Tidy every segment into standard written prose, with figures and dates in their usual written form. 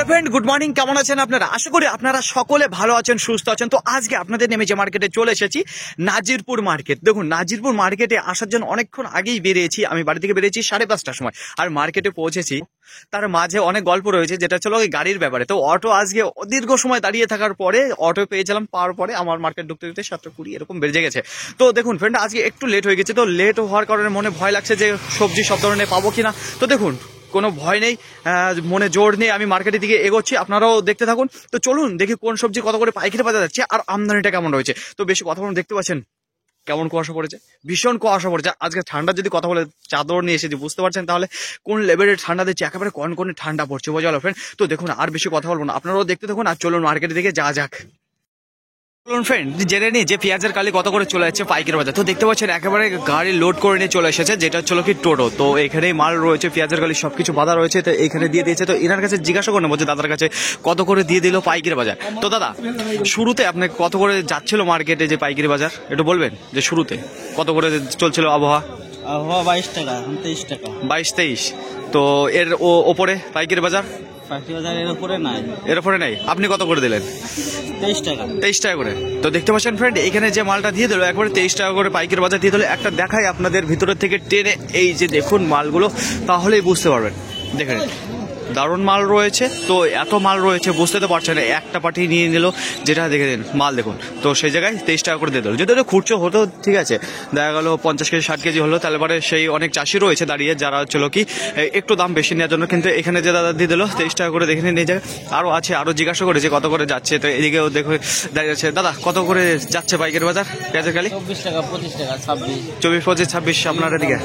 Friend, good morning. কেমন আছেন আপনারা? আশা করি আপনারা সকলে ভালো আছেন, সুস্থ আছেন। তো আজকে আপনাদের নেমে যে মার্কেটে চলে এসেছি, নাজিরপুর মার্কেট। দেখুন, নাজিরপুর মার্কেটে আসার জন্য অনেকক্ষণ আগেই বেরিয়েছি। আমি বাড়ি থেকে বেরিয়েছি 5:30টার সময়, আর মার্কেটে পৌঁছেছি। তার মাঝে অনেক গল্প রয়েছে, যেটা ছিল ওই গাড়ির ব্যাপারে। তো অটো আজকে দীর্ঘ সময় দাঁড়িয়ে থাকার পরে অটো পেয়েছিলাম, পাওয়ার পরে আমার মার্কেট ঢুকতে ঢুকতে 7:20 এরকম বেজে গেছে। তো দেখুন ফ্রেন্ড, আজকে একটু লেট হয়ে গেছে। তো লেট হওয়ার কারণে মনে ভয় লাগছে যে সবজি সব ধরনের পাবো কিনা। তো দেখুন, কোনো ভয় নেই, মনে জোর নেই, আমি মার্কেটের দিকে এগোচ্ছি, আপনারাও দেখতে থাকুন। তো চলুন দেখি কোন সবজি কত করে পাইকারি বাজার যাচ্ছে আর আমদানিটা কেমন রয়েছে। তো বেশি কথা বলুন, দেখতে পাচ্ছেন কেমন কুয়াশা পড়েছে, ভীষণ কুয়াশা পড়েছে। আজকে ঠান্ডা যদি কথা বলে চাদর নিয়ে এসেছি, বুঝতে পারছেন তাহলে কোন লেভেলের ঠান্ডা দিচ্ছে, একেবারে কনকনে ঠান্ডা পড়ছে, বোঝা গেল ফ্রেন্ড। তো দেখুন, আর বেশি কথা বলবো না, আপনারাও দেখতে থাকুন আর চলুন মার্কেটের দিকে যা যাক। চলুন ফ্রেন্ড, জেনে নিই যে পেঁয়াজের কালি কত করে চলে যাচ্ছে পাইকারি বাজার। তো দেখতে পাচ্ছেন একেবারে গাড়ি লোড করে নিয়ে চলে এসেছে, যেটা হচ্ছিল কি টোটো। তো এখানেই মাল রয়েছে, পেঁয়াজের কালি সবকিছু বাঁধা রয়েছে। তো এখানে দিয়ে দিয়েছে। তো এনার কাছে জিজ্ঞাসা করে নেবো যে দাদার কাছে কত করে দিয়ে দিল পাইকারি বাজার। তো দাদা, শুরুতে আপনি কত করে যাচ্ছিল মার্কেটে যে পাইকারি বাজার, একটু বলবেন যে শুরুতে কত করে চলছিল আবহাওয়া? 22 টাকা, 23 টাকা। 22-23। তো এর ওপরে পাইকারি বাজার? পাইকারি বাজার এর উপরে নাই। এর উপরে নাই। আপনি কত করে দিলেন? 23 টাকা। 23 টাকা করে। তো দেখতে পাচ্ছেন ফ্রেন্ড, এখানে যে মালটা দিয়ে দিল একবারে 23 টাকা করে পাইকারি বাজার দিয়ে দিল। একটা দেখাই আপনাদের ভিতরের থেকে টেনে, এই যে দেখুন মালগুলো, তাহলেই বুঝতে পারবেন। দেখেন দারুণ মাল রয়েছে। তো এত মাল রয়েছে বুঝতে তো পারছেন, একটা পার্টি নিয়ে নিল, যেটা দেখে দিন মাল দেখুন। তো সেই জায়গায় 23 টাকা করে দিয়ে দিল। যদি ওটা খুচরো হতো ঠিক আছে, দেখা গেল 50 কেজি 60 কেজি হলো, তাহলে পরে সেই অনেক চাষি রয়েছে দাঁড়িয়ে, যারা হচ্ছিল কি একটু দাম বেশি নেওয়ার জন্য। কিন্তু এখানে যে দাদা দিয়ে দিল 23 টাকা করে, দেখে নিয়ে যায়। আরও আছে, আরও জিজ্ঞাসা করেছে কত করে যাচ্ছে। তো এদিকেও দেখে দাঁড়িয়ে আছে। দাদা, কত করে যাচ্ছে পাইকারি বাজার পেঁয়াজের কালি? 24 টাকা, 25 টাকা, 26। 24, 25, 26 আপনার দিকে।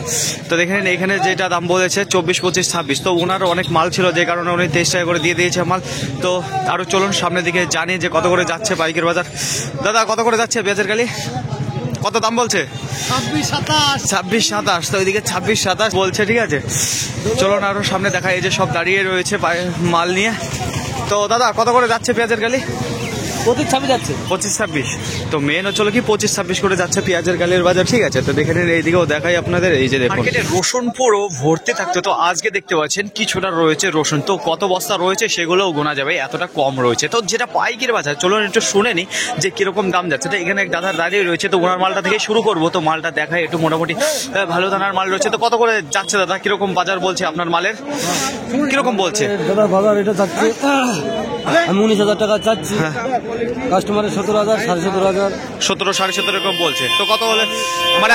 তো দেখেন এখানে যেটা দাম বলেছে 24, 25, 26। তো ওনার অনেক মাল ছিল, যে কারণে উনি 23 টাকা করে দিয়ে দিয়েছে মাল। তো আরো চলুন সামনের দিকে জানি যে কত করে যাচ্ছে পাইকারি বাজার। দাদা, কত করে যাচ্ছে পেঁয়াজের কালি? কত দাম বলছে? 26, 27। তো ওইদিকে 26, 27 বলছে, ঠিক আছে। চলুন আরো সামনে দেখা, এই যে সব দাঁড়িয়ে রয়েছে মাল নিয়ে। তো দাদা, কত করে যাচ্ছে পেঁয়াজের কালি? 25, 26 যাচ্ছে। 25, 26। তো মেন হচ্ছিল কি 25, 26 করে যাচ্ছে পেঁয়াজের কালির বাজার, ঠিক আছে। তো দেখে নিন, এইদিকেও দেখাই আপনাদের, এই যে দেখুন মার্কেটে রসুন পুরো ভর্তি থাকতো। তো আজকে দেখতে পাচ্ছেন কিছুটা রয়েছে রসুন। তো কত বস্তা রয়েছে সেগুলোও গোনা যাবে, এতটা কম রয়েছে। তো যেটা পাইকারি বাজার, চলুন একটু শুনে নি যে কিরকম দাম যাচ্ছে। তো এখানে এক দাদা দাঁড়িয়ে রয়েছে, তো ওনার মালটা থেকে শুরু করবো। তো মালটা দেখাই একটু, মোটামুটি ভালো দানার মাল রয়েছে। তো কত করে যাচ্ছে দাদা, কিরকম বাজার বলছে আপনার মালের, কিরকম বলছে? দাদা বাজার এটা যাচ্ছে, আমি 19,000 টাকা চাচ্ছি, কাস্টমারের 17,000, 17,500। 17, 17.5 এরকম বলছে। তো কত হলে, মানে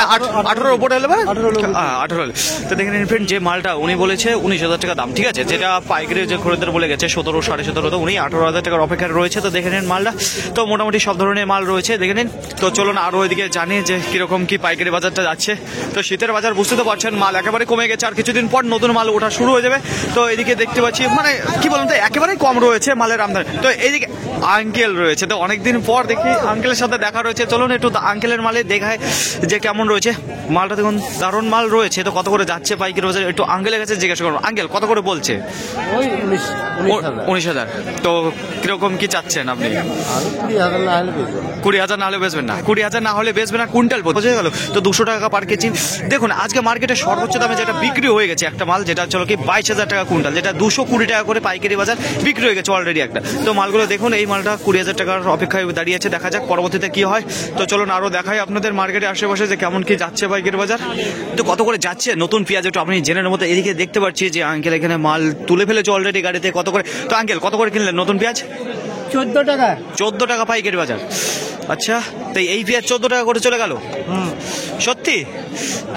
18 উপরে হলে? 18 হলে। তো দেখে নিন ফ্রেন্ড, যে মালটা উনি বলেছে 19,000 টাকা দাম, ঠিক আছে। যেটা পাইকারি যে খরিদ্দার বলে গেছে 17, 17.5, তো উনি 18,000 টাকার অপেক্ষায় রয়েছে। তো দেখে নিন মালটা, তো মোটামুটি সব ধরনের মাল রয়েছে, দেখে নিন। তো চলুন আরো ওইদিকে জানি যে কিরকম কি পাইকারি বাজারটা যাচ্ছে। তো শীতের বাজার বুঝতে তো পারছেন, মাল একেবারে কমে গেছে, আর কিছুদিন পর নতুন মাল ওঠা শুরু হয়ে যাবে। তো এদিকে দেখতে পাচ্ছি, মানে কি বলুন তো, একেবারেই কম রয়েছে মালের আমদানি। তো এইদিকে আঙ্কেল রয়েছে, তো অনেকদিন পর দেখি আঙ্কেলের সাথে দেখা রয়েছে। চলুন একটু আঙ্কেলের মালে দেখায় যে কেমন রয়েছে মালটা। দেখুন দারুণ মাল রয়েছে। তো কত করে যাচ্ছে পাইকারি বাজার, একটু আঙ্কেলের কাছে জিজ্ঞাসা করবো। আঙ্কেল, কত করে বলছে? 19,000। তো কিরকম কি চাচ্ছেন আপনি? 20,000 না হলে বেচবেন না? 20,000 না হলে বেচবেন না, কুইন্টাল বোঝা গেল। তো 200 টাকা পার কেজি। দেখুন আজকে মার্কেটে সর্বোচ্চ দামে যেটা বিক্রি হয়ে গেছে একটা মাল, যেটা হচ্ছিল কি 22,000 টাকা কুইন্টাল, যেটা 220 টাকা করে পাইকারি বাজার বিক্রি হয়ে গেছে অলরেডি একটা। তো মালগুলো দেখুন, এই মালটা 20,000 টাকার অপেক্ষায় দাঁড়িয়ে আছে, দেখা যাক পরবর্তীতে কি হয়। তো চলুন আরো দেখাই আপনাদের মার্কেটে আশেপাশে যে কেমন কি যাচ্ছে পাইকারি বাজার। তো কত করে যাচ্ছে নতুন পেঁয়াজ একটু আপনি জেনে নেব। তো এদিকে দেখতে পাচ্ছি যে আঙ্কেল এখানে মাল তুলে ফেলেছে অলরেডি গাড়িতে। কত করে? তো আঙ্কেল, কত করে কিনলেন নতুন পেঁয়াজ? 14 টাকা। 14 টাকা পাইকারি বাজার। আচ্ছা, তো এই পেঁয়াজ 14 টাকা করে চলে গেল সত্যি?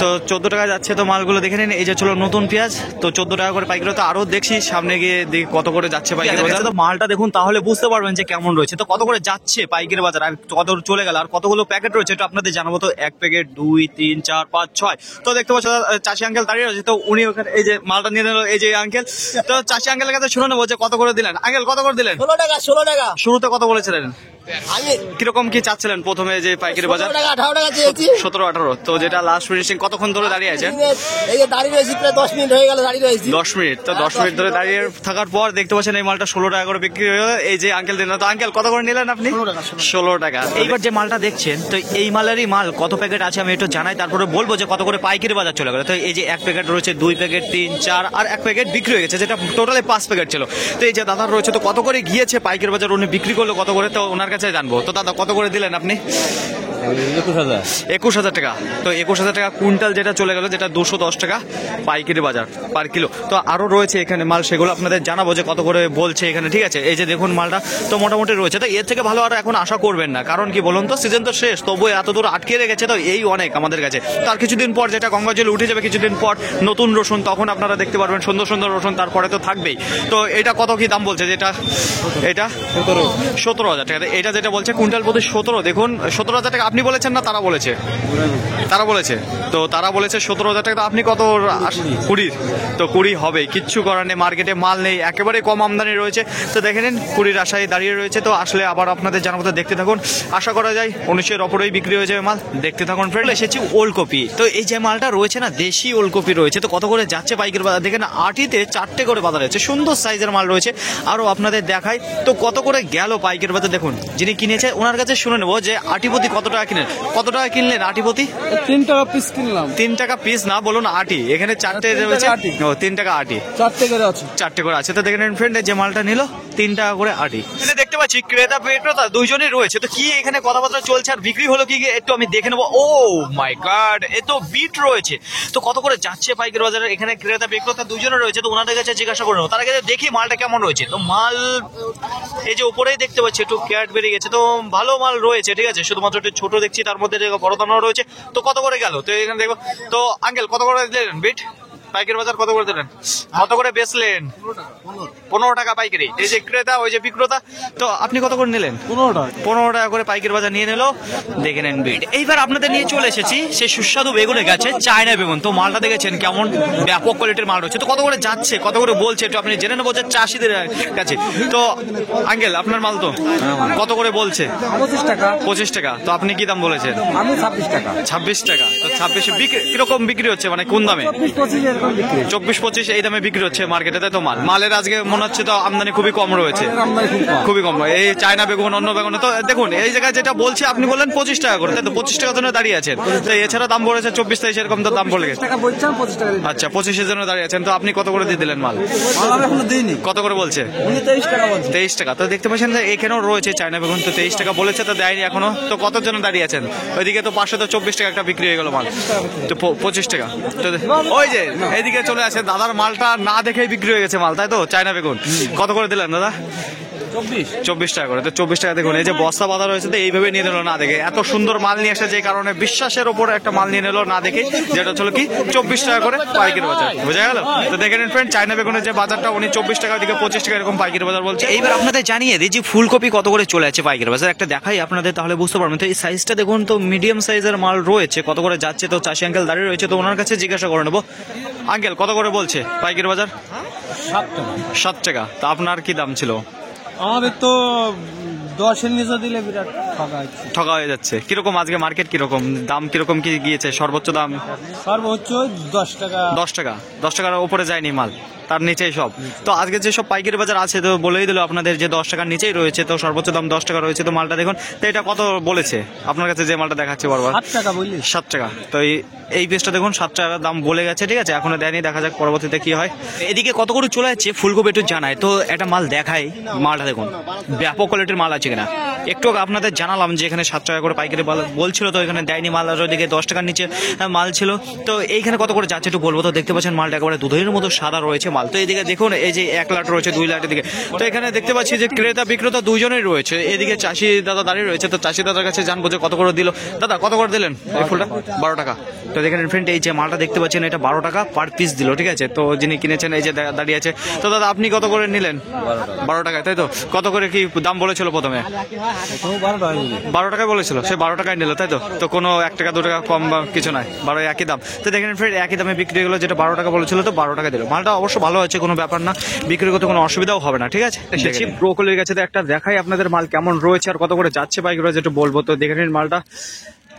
তো 14 টাকা যাচ্ছে। তো মালগুলো দেখে নিন, এই যে চলো নতুন পেঁয়াজ, তো 14 টাকা করে পাইকারি। তো আরো দেখছি সামনে গিয়ে দেখি কত করে যাচ্ছে পাইকারি বাজার। তো মালটা দেখুন, তাহলে বুঝতে পারবেন যে কেমন রয়েছে। তো কত করে যাচ্ছে পাইকারি বাজার, আর কত চলে গেল, আর কতগুলো প্যাকেট রয়েছে এটা আপনাদের জানাবো। তো 1 প্যাকেট, 2, 3, 4, 5, 6। তো দেখতে পাচ্ছ চাষি আঙ্কেল দাঁড়িয়ে রয়েছে। তো উনি ওখানে এই যে মালটা নিয়ে নিল, এই যে আঙ্কেল। তো চাষি আঙ্কেলের কাছে শুনে নেবো যে কত করে দিলেন। আঙ্কেল, কত করে দিলেন? 16 টাকা, 16 টাকা। শুরুতে কত বলেছিলেন? আমি কিরকম কি চাচ্ছিলেন প্রথমে যে পাইকারি বাজার? 18 টাকা চেয়েছি। 17-18, তো যেটা লাস্ট ফিনিশিং কতক্ষণ ধরে দাঁড়িয়ে আছে? এই যে দাঁড়িয়ে রয়েছি প্রায় 10 মিনিট হয়ে গেল দাঁড়িয়ে রয়েছি। 10 মিনিট, তো 10 মিনিট ধরে দাঁড়িয়ে থাকার পর দেখতে পাচ্ছেন এই মালটা 16 টাকা করে বিক্রি হয়ে গেল। এই যে আঙ্কেল দিলেন, তো আঙ্কেল কত করে নিলেন আপনি? 16 টাকা। এইবার যে মালটা দেখছেন, তো এই মালেরই মাল কত প্যাকেট আছে আমি একটু জানাই, তারপরে বলবো যে কত করে পাইকারি বাজার চলে গেল। তো এই যে 1 প্যাকেট রয়েছে, 2 প্যাকেট, 3, 4 আর 1 প্যাকেট বিক্রি হয়ে গেছে, যেটা টোটালি 5 প্যাকেট ছিল। তো এই যে দাদার রয়েছে, তো কত করে গিয়েছে পাইকারি বাজার, উনি বিক্রি করলো কত করে, তো ওনার কাছে জানবো। তো দাদা কত করে দিলেন আপনি? 21,000 টাকা। তো 21,000 টাকা কুইন্টাল যেটা চলে গেল, যেটা 210 টাকা পাইকারি বাজার পার কিলো। তো আরো রয়েছে এখানে মাল, সেগুলো আপনাদের জানাবো যে কত করে বলছে এখানে, ঠিক আছে? এই যে দেখুন মালটা তো মোটামুটি রয়েছে, তো এর থেকে ভালো আর এখন আশা করবেন না, কারণ কি বলুন তো, সিজন তো শেষ, তবু এত দূর আটকে রেখেছে, তো এই অনেক আমাদের কাছে। তার কিছুদিন পর যেটা গঙ্গা জল উঠে যাবে, কিছুদিন পর নতুন রসুন, তখন আপনারা দেখতে পারবেন সুন্দর সুন্দর রসুন, তারপরে তো থাকবেই। তো এটা কত কি দাম বলছে? যেটা এটা 17,000 টাকা। এটা যেটা বলছে কুইন্টাল প্রতি 17, দেখুন 17,000 টাকা আপনি বলেছেন না তারা বলেছে? তারা বলেছে, তো তারা বলেছে 17,000 টাকা। তো আপনি কত? 20। তো 20 হবে, কিচ্ছু করার নেই, মার্কেটে মাল নেই, একেবারে কম আমদানি রয়েছে। তো দেখে নিন 20 আশায় দাঁড়িয়ে রয়েছে। তো আসলে আবার আপনাদের জানাবো, তো দেখতে থাকুন, আশা করা যায় 19-এর ওপরেই বিক্রি হয়ে যাবে মাল, দেখতে থাকুন ফ্রেন্ড। এসেছি ওলকপি, তো এই যে মালটা রয়েছে না, দেশি ওলকপি রয়েছে, তো কত করে যাচ্ছে পাইকারি বাজার দেখেন, আটিতে 4টে করে বাজার আছে, সুন্দর সাইজের মাল রয়েছে। আরো আপনাদের দেখাই তো কত করে গেল পাইকারি বাজার, দেখুন যিনি কিনেছে ওনার কাছে শুনে নেবো যে আটিপতি কত টাকা কিনেন, কত টাকা কিনলেন আটিপতি? 3 টাকা পিস কিনলাম। 3 টাকা পিস না, বলুন আটি, এখানে 4টে রয়েছে। ও 3 টাকা আটি, 4 টাকা আছে। 4টে করে আছে। তো দেখেন ফ্রেন্ড, যে মালটা নিল 3 টাকা করে আটি। এখানে দেখতে পাচ্ছি ক্রেতা বিক্রেতা দুইজনই রয়েছে। তো কি এখানে কথাবার্তা চলছে আর বিক্রি হলো কি একটু আমি দেখে নেবো। ও মাই গড, এ তো বিট রয়েছে। তো কত করে যাচ্ছে পাইকারি বাজারে, এখানে ক্রেতা বিক্রেতা দুইজনে রয়েছে, তো ওনাদের কাছে জিজ্ঞাসা করে নেবো। তার আগে দেখি মালটা কেমন রয়েছে। তো মাল এই যে উপরেই দেখতে পাচ্ছি একটু ক্যাট বেরিয়ে গেছে, তো ভালো মাল রয়েছে, ঠিক আছে, শুধুমাত্র একটু ছোট দেখছি, তার মধ্যে বড় দানা রয়েছে। তো কত করে গেল, তো এখানে দেখো। তো আঙ্কেল কত করে দিলেন বিট পাইকারি বাজার, কত করে দিলেন, কত করে বেচলেন? 15 টাকা পাইকারি। এই যে ক্রেতা, ওই যে বিক্রেতা, তো আপনি কত করে নিলেন? 15 টাকা করে পাইকারি বাজার নিয়ে নিল, দেখে নেন বিট। এইবার আপনাদের নিয়ে চলে এসেছি সেই সুস্বাদু বেগুনের কাছে, চায়না বেগুন। তো মালটা দেখেছেন কেমন ব্যাপক কোয়ালিটির মাল রয়েছে। তো কত করে যাচ্ছে, কত করে বলছে, একটু আপনি জেনে নেবো যে চাষিদের কাছে। তো আঙ্কেল আপনার মাল তো কত করে বলছে? 25 টাকা। 25 টাকা। তো আপনি কি দাম বলেছেন? আমি 26 টাকা। 26 টাকা। তো 26 বিক্রি কিরকম বিক্রি হচ্ছে, মানে কোন দামে? 24-25 এরকম বিক্রি। 24-25 এই দামে বিক্রি হচ্ছে মার্কেটে, তাই তো? মালের আজকে মনে হচ্ছে তো আমদানি খুবই কম রয়েছে, আমদানি খুব কম। খুবই কম। এই চায়না বেগুন, অন্য বেগুন, তো দেখুন এই জায়গায় যেটা বলছে, আপনি বললেন 25 টাকা করে, তাই তো? 25 টাকা জন্য দাঁড়িয়ে আছেন। তো এছাড়া দাম বলেছে 24-23 এরকম তো দাম বলে গেছে। টাকা বলছেন, 25 টাকা দিন। আচ্ছা, 25-এর জন্য দাঁড়িয়ে আছেন। তো আপনি কত করে দিয়ে দিলেন মাল? আমি এখনো দিইনি। কত করে বলছে? উনি 23 টাকা বলছে। 23 টাকা। তো দেখতে পাচ্ছেন যে এখানেও রয়েছে চায়না বেগুন, তো 23 টাকা বলেছে, তো দেয়নি এখনো। তো কত জন্য দাঁড়িয়ে আছেন? ওইদিকে তো পাশে তো 24 টাকা একটা বিক্রি হয়ে গেল মাল, তো 25 টাকা। তো ওই যে এইদিকে চলে আসে, দাদার মালটা না দেখেই বিক্রি হয়ে গেছে মাল, তাই তো? চায়না বেগুন কত করে দিলেন দাদা? 24 টাকা করে। তো 24 টাকা দেখুন, এই যে বস্তা বাঁধা রয়েছে, তো এইভাবে নিয়ে নিল না দেখে। এত সুন্দর মাল নিয়ে আসে, যে কারণে বিশ্বাসের ওপরে একটা মাল নিয়ে নিল না দেখে, যেটা হলো কি 24 টাকা করে পাইকারি বাজার, বোঝা গেল? তো দেখে নিন ফ্রেন্ড, চায়না বেগুনের যে বাজারটা, উনি 24 টাকা দিকে 25 টাকা এরকম পাইকারি বাজার বলছে। এইবার আপনাদের জানিয়ে দিই যে ফুলকপি কত করে চলে আছে পাইকারি বাজার, একটা দেখাই আপনাদের, তাহলে বুঝতে পারবেন। তো এই সাইজটা দেখুন, তো মিডিয়াম সাইজের মাল রয়েছে, কত করে যাচ্ছে। তো চাষি আঙ্কেল দাঁড়িয়ে রয়েছে, তো ওনার কাছে জিজ্ঞাসা করে নেবো। আঙ্কেল কত করে বলছে পাইকারি বাজার? 7 টাকা। 7 টাকা। তো আপনার কি দাম ছিল? আমাদের তো 10-এর নিচে দিলে বিরাট ঠকা হয়ে যাচ্ছে। কিরকম আজকে মার্কেট, কিরকম দাম, কিরকম কি গিয়েছে সর্বোচ্চ দাম? সর্বোচ্চ 10 টাকা। 10 টাকা। 10 টাকার উপরে যায়নি মাল, তার নিচেই সব। তো আজকে যে সব পাইকারি বাজার আছে, তো বলেই দিল আপনাদের যে 10 টাকার নিচেই রয়েছে, তো সর্বোচ্চ দাম 10 টাকা রয়েছে। তো মালটা দেখুন, তো এটা কত বলেছে আপনার কাছে, যে মালটা দেখাচ্ছে বারবার? 7 টাকা বললি। 7 টাকা। তো এই পিসটা দেখুন 7 টাকা দাম বলে গেছে, ঠিক আছে, এখনো দেয়নি, দেখা যাক পরবর্তীতে কি হয়। এদিকে কত করে চলে যাচ্ছে ফুলকপি একটু জানায়। তো একটা মাল দেখাই, মালটা দেখুন ব্যাপক কোয়ালিটির মাল আছে কিনা। একটু আপনাদের জানালাম যে এখানে 7 টাকা করে পাইকারি বলছিল, তো এখানে দেয়নি মাল, আর ওইদিকে 10 টাকার নিচে মাল ছিল। তো এইখানে কত করে যাচ্ছে একটু বলবো। তো দেখতে পাচ্ছেন মালটা একেবারে দুধের মতো সাদা রয়েছে মাল। তো এইদিকে দেখুন, এই যে 1 লাট রয়েছে, 2 লাটের দিকে। তো এখানে দেখতে পাচ্ছি যে ক্রেতা বিক্রেতা দুইজনেই রয়েছে। এদিকে চাষি দাদা দাঁড়িয়ে রয়েছে, তো চাষি দাদার কাছে জানবো যে কত করে দিল। দাদা কত করে দিলেন এই ফুলটা? 12 টাকা। তো দেখেন ফ্রেন্ড, এই যে মালটা দেখতে পাচ্ছেন, এটা 12 টাকা পার পিস দিল, ঠিক আছে। তো যিনি কিনেছেন এই যে দাঁড়িয়ে আছে। তো দাদা আপনি কত করে নিলেন? 12 টাকায়, তাই তো? কত করে কি দাম বলেছিল প্রথমে? 12 টাকায় বলেছিল, সে 12 টাকায় নিল, তাই তো? তো কোনো 1 টাকা 2 টাকা কম বা কিছু নাই, 12 একই দাম। তো দেখেন ফ্রেন্ড, একই দামে বিক্রি হলো, যেটা 12 টাকা বলেছিল, তো 12 টাকা দিল। মালটা অবশ্য ভালো আছে, কোনো ব্যাপার না, বিক্রি করতে কোনো অসুবিধাও হবে না। ঠিক আছে, দেখছি ব্রোকলির কাছে একটা দেখাই আপনাদের মাল কেমন রয়েছে আর কত করে যাচ্ছে পাইকারি বাজার একটু বলবো। তো দেখে নিন মালটা,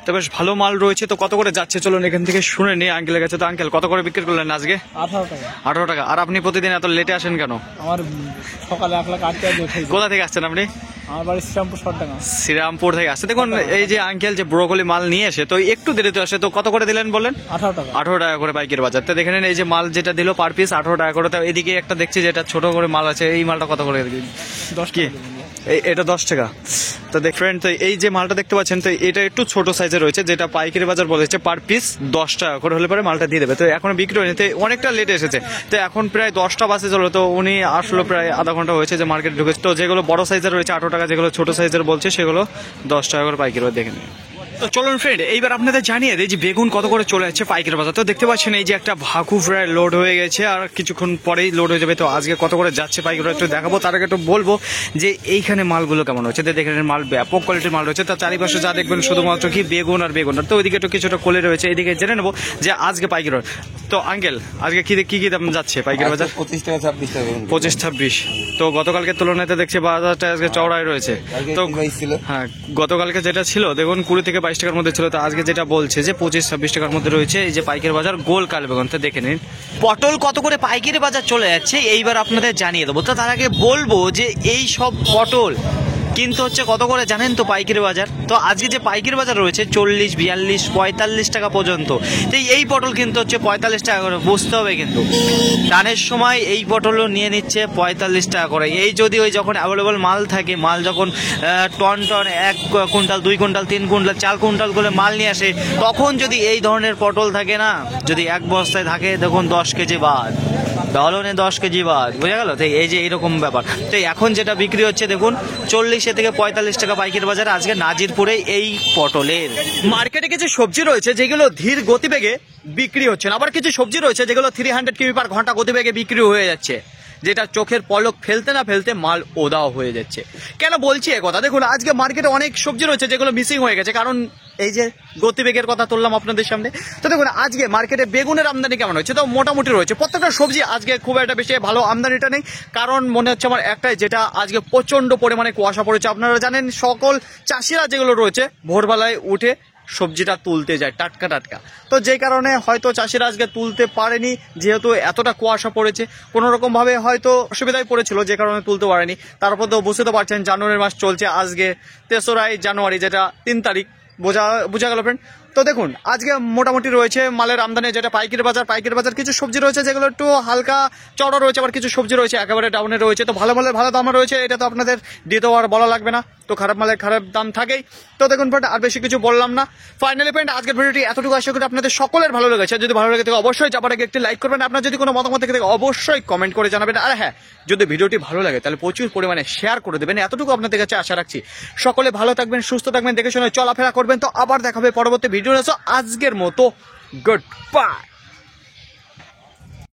তো বেশ ভালো মাল রয়েছে। তো কত করে যাচ্ছে চলুন এখান থেকে শুনে নিই আঙ্কেলের কাছে। তো আঙ্কেল কত করে বিক্রি করলেন আজকে? 18 টাকা। 18 টাকা। আর আপনি প্রতিদিন এত লেটে আসেন কেন? আমার সকালে 1,08,000 টাকা উঠেছে। কোথা থেকে আসছেন আপনি? আমার বাড়ি শ্রীরামপুর 60 টাকা। শ্রীরামপুর থেকে আসছে। দেখুন এই যে আঙ্কেল যে ব্রোকলি মাল নিয়ে এসে তো একটু দেরিতে আসে। তো কত করে দিলেন বললেন? 18 টাকা। 18 টাকা করে পাইকারি বাজার। তো দেখে নিন এই যে মাল যেটা দিল পার পিস 18 টাকা করে। তো এদিকে একটা দেখছি যেটা ছোট করে মাল আছে, এই মালটা কত করে? 10 কি এটা 10 টাকা। তো দেখ ফ্রেন্ড, তো এই যে মালটা দেখতে পাচ্ছেন, তো এটা একটু ছোট সাইজের রয়েছে, যেটা পাইকারি বাজার বলেছে পার পিস 10 টাকা করে হলে পরে মালটা দিয়ে দেবে। তো এখনো বিক্রি হয়নি, তো অনেকটা লেটে এসেছে। তো এখন প্রায় 10টা বাজে চলো, তো উনি আসলো প্রায় আধা ঘন্টা হয়েছে যে মার্কেটে ঢুকেছে। তো যেগুলো বড় সাইজের রয়েছে 18 টাকা, যেগুলো ছোট সাইজের বলছে সেগুলো 10 টাকা করে পাইকারি বাজার। দেখে নিন। তো চলুন ফ্রেন্ড, এইবার আপনাদের জানিয়ে দিই যে বেগুন কত করে চলে যাচ্ছে পাইকারি বাজার। তো দেখতে পাচ্ছেন এই যে একটা ভাকু প্রায় লোড হয়ে গেছে, আর কিছুক্ষণ পরেই লোড হয়ে যাবে। তো আজকে কত করে যাচ্ছে পাইকারি বাজার একটু দেখাবো। তার আগে একটু বলবো যে এইখানে মালগুলো কেমন হচ্ছে। তো দেখেন মাল ব্যাপক কোয়ালিটির মাল রয়েছে। তার চারিপাশে যা দেখবেন শুধুমাত্র কি বেগুন আর বেগুন। তো ওইদিকে একটু কিছুটা কোলে রয়েছে, এইদিকে জেনে নেবো যে আজকে পাইকারি বাজার। তো আঙ্কেল আজকে কি কি দাম যাচ্ছে পাইকারি বাজার? 25 টাকা 26 টাকা। 25-26। তো গতকালকে তুলনায় দেখছি বাজারটা আজকে চওড়াই রয়েছে। তো হ্যাঁ, গতকালকে যেটা ছিল দেখুন 20 থেকে 22 টাকার মধ্যে ছিল। তো আজকে যেটা বলছে যে 25-26 টাকার মধ্যে রয়েছে এই যে পাইকারি বাজার গোল কাল বেগুন। তো দেখে নিন পটল কত করে পাইকারি বাজার চলে যাচ্ছে এইবার আপনাদের জানিয়ে দেবো। তো তার আগে বলবো যে এই সব পটল কিন্তু হচ্ছে কত করে জানেন তো পাইকারি বাজার? তো আজকে যে পাইকারি বাজার রয়েছে 40, 42, 45 টাকা পর্যন্ত। তো এই পটল কিন্তু হচ্ছে 45 টাকা করে, বুঝতে হবে কিন্তু টানের সময় এই পটলও নিয়ে নিচ্ছে 45 টাকা করে। এই যদি ওই যখন অ্যাভেলেবল মাল থাকে, মাল যখন ton 1 quintal 2 quintal 3 quintal 4 quintal করে মাল নিয়ে আসে, তখন যদি এই ধরনের পটল থাকে না, যদি এক বস্তায় থাকে দেখুন 10 কেজি বাদ, তাহলে 10 কেজি বাদ, বোঝা গেল? তো এই যে এইরকম ব্যাপার। তো এখন যেটা বিক্রি হচ্ছে দেখুন 40 থেকে 45 টাকা পাইকারি বাজারে আজকে নাজিরপুরে এই পটলের। মার্কেটে কিছু সবজি রয়েছে যেগুলো ধীর গতিবেগে বিক্রি হচ্ছে না, আবার কিছু সবজি রয়েছে যেগুলো 300 কিমি পার ঘন্টা গতিবেগে বিক্রি হয়ে যাচ্ছে, যেটা চোখের পলক ফেলতে না ফেলতে মাল ওদাও হয়ে যাচ্ছে। কেন বলছি এ কথা? দেখুন আজকে মার্কেটে অনেক সবজি রয়েছে যেগুলো মিসিং হয়ে গেছে, কারণ এই যে গতিবেগের কথা তুললাম আপনাদের সামনে। তো দেখুন আজকে মার্কেটে বেগুনের আমদানি কেমন হচ্ছে? তো মোটামুটি রয়েছে। প্রত্যেকটা সবজি আজকে খুব একটা বেশি ভালো আমদানিটা নেই, কারণ মনে হচ্ছে আমার একটাই, যেটা আজকে প্রচন্ড পরিমাণে কুয়াশা পড়েছে। আপনারা জানেন সকল চাষিরা যেগুলো রয়েছে ভোরবেলায় উঠে সবজিটা তুলতে যায় টাটকা টাটকা। তো যেই কারণে হয়তো চাষিরা আজকে তুলতে পারেনি, যেহেতু এতটা কুয়াশা পড়েছে। কোনো রকমভাবে হয়তো অসুবিধায় পড়েছিল, যে কারণে তুলতে পারেনি। তারপর তো বুঝতে তো পারছেন জানুয়ারি মাস চলছে, আজকে 3রা জানুয়ারি, যেটা 3 তারিখ, বোঝা গেল ফ্রেন্ড। তো দেখুন আজকে মোটামুটি রয়েছে মালের আমদানি, যেটা পাইকারি বাজার। কিছু সবজি রয়েছে যেগুলো একটু হালকা চড়া রয়েছে, আবার কিছু সবজি রয়েছে একেবারে ডাউনে রয়েছে। তো ভালো মালের ভালো দাম রয়েছে, এটা তো আপনাদের দিতে আর বলা লাগবে না। তো খারাপ মালের খারাপ দাম থাকেই। তো দেখুন ফ্রেন্ড আর বেশি কিছু বললাম না। ফাইনালি ফ্রেন্ড আজকের ভিডিওটি এতটুকু, আশা করি আপনাদের সকলের ভালো লেগেছে। যদি ভালো লেগে থাকে অবশ্যই যাবার আগে একটি লাইক করবেন। আপনার যদি কোনো মতামত থেকে থাকে অবশ্যই কমেন্ট করে জানাবেন। আর হ্যাঁ, যদি ভিডিওটি ভালো লাগে তাহলে প্রচুর পরিমাণে শেয়ার করে দেবেন, এতটুকু আপনাদের কাছে আশা রাখছি। সকলে ভালো থাকবেন, সুস্থ থাকবেন, দেখে শুনে চলাফেরা করবেন। তো আবার দেখাবে পরবর্তী ভিডিও। আজকের মতো গুড বাই।